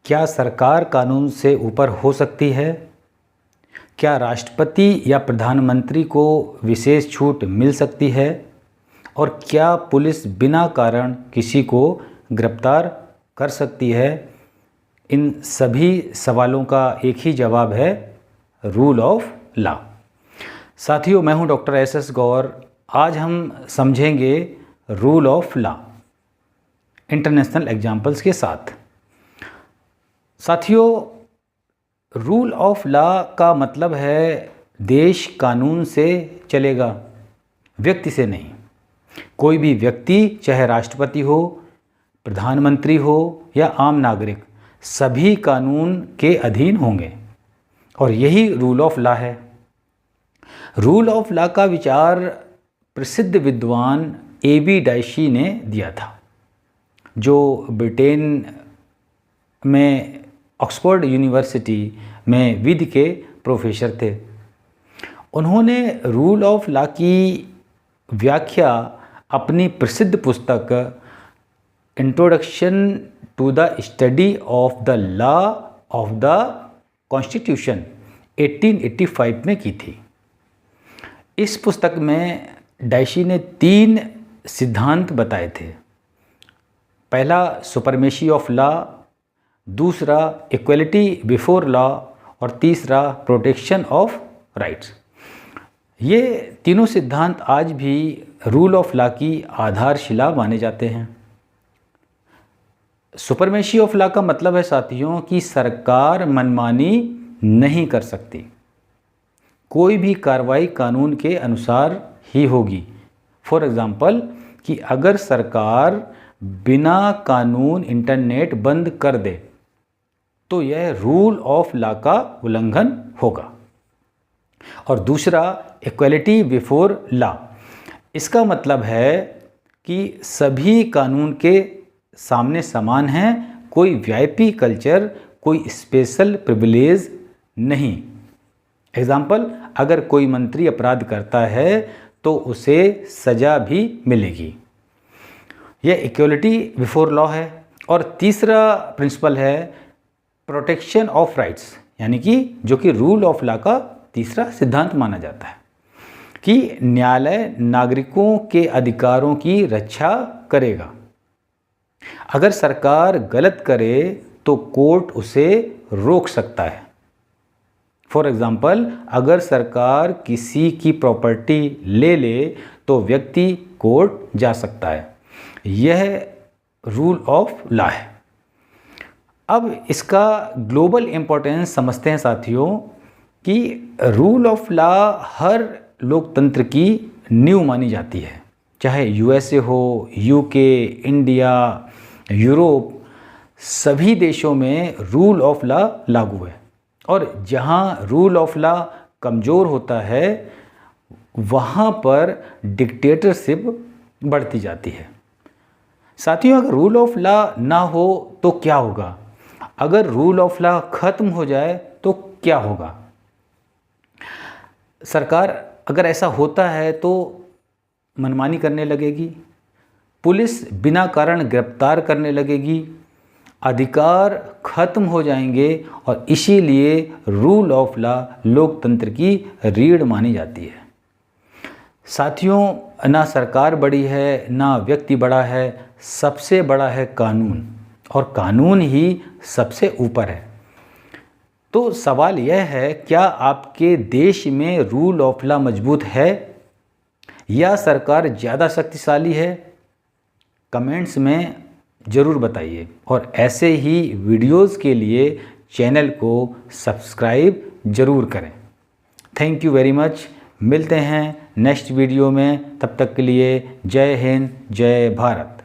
क्या सरकार कानून से ऊपर हो सकती है? क्या राष्ट्रपति या प्रधानमंत्री को विशेष छूट मिल सकती है? और क्या पुलिस बिना कारण किसी को गिरफ्तार कर सकती है? इन सभी सवालों का एक ही जवाब है, रूल ऑफ लॉ। साथियों, मैं हूं डॉक्टर एस गौर। आज हम समझेंगे rule of law international examples के साथ। साथियों, रूल ऑफ लॉ का मतलब है देश कानून से चलेगा, व्यक्ति से नहीं। कोई भी व्यक्ति, चाहे राष्ट्रपति हो, प्रधानमंत्री हो या आम नागरिक, सभी कानून के अधीन होंगे और यही रूल ऑफ लॉ है। रूल ऑफ लॉ का विचार प्रसिद्ध विद्वान A.B. डाइशी ने दिया था, जो ब्रिटेन में ऑक्सफोर्ड यूनिवर्सिटी में विधि के प्रोफेसर थे। उन्होंने रूल ऑफ लॉ की व्याख्या अपनी प्रसिद्ध पुस्तक introduction to the study of the law of the constitution 1885 में की थी। इस पुस्तक में डाइशी ने 3 सिद्धांत बताए थे। पहला, सुपरमेसी ऑफ लॉ, दूसरा इक्वलिटी बिफोर लॉ और तीसरा प्रोटेक्शन ऑफ राइट्स। ये तीनों सिद्धांत आज भी रूल ऑफ लॉ की आधारशिला माने जाते हैं। सुपरमेसी ऑफ लॉ का मतलब है साथियों कि सरकार मनमानी नहीं कर सकती। कोई भी कार्रवाई कानून के अनुसार ही होगी। फॉर एग्जाम्पल, कि अगर सरकार बिना कानून इंटरनेट बंद कर दे तो यह रूल ऑफ लॉ का उल्लंघन होगा। और दूसरा, इक्वलिटी बिफोर लॉ, इसका मतलब है कि सभी कानून के सामने समान हैं, कोई वीआईपी कल्चर, कोई स्पेशल प्रिविलेज नहीं। एग्जाम्पल, अगर कोई मंत्री अपराध करता है तो उसे सजा भी मिलेगी। यह इक्वलिटी बिफोर लॉ है। और तीसरा प्रिंसिपल है प्रोटेक्शन ऑफ राइट्स, यानी कि जो कि रूल ऑफ लॉ का तीसरा सिद्धांत माना जाता है कि न्यायालय नागरिकों के अधिकारों की रक्षा करेगा। अगर सरकार गलत करे तो कोर्ट उसे रोक सकता है। फॉर एग्जाम्पल, अगर सरकार किसी की प्रॉपर्टी ले तो व्यक्ति कोर्ट जा सकता है। यह रूल ऑफ लॉ है। अब इसका ग्लोबल इम्पोर्टेंस समझते हैं साथियों कि रूल ऑफ लॉ हर लोकतंत्र की नींव मानी जाती है, चाहे यूएसए हो, यूके, इंडिया, यूरोप, सभी देशों में रूल ऑफ लॉ लागू है। और जहाँ रूल ऑफ लॉ कमज़ोर होता है वहाँ पर डिक्टेटरशिप बढ़ती जाती है। साथियों, अगर रूल ऑफ लॉ ना हो तो क्या होगा? अगर रूल ऑफ लॉ खत्म हो जाए तो क्या होगा? सरकार अगर ऐसा होता है तो मनमानी करने लगेगी, पुलिस बिना कारण गिरफ्तार करने लगेगी, अधिकार खत्म हो जाएंगे और इसीलिए रूल ऑफ लॉ लोकतंत्र की रीढ़ मानी जाती है। साथियों, ना सरकार बड़ी है ना व्यक्ति बड़ा है, सबसे बड़ा है कानून और कानून ही सबसे ऊपर है। तो सवाल यह है, क्या आपके देश में रूल ऑफ लॉ मजबूत है या सरकार ज़्यादा शक्तिशाली है? कमेंट्स में ज़रूर बताइए और ऐसे ही वीडियोस के लिए चैनल को सब्सक्राइब ज़रूर करें। Thank you very much. मिलते हैं नेक्स्ट वीडियो में, तब तक के लिए जय हिंद, जय भारत।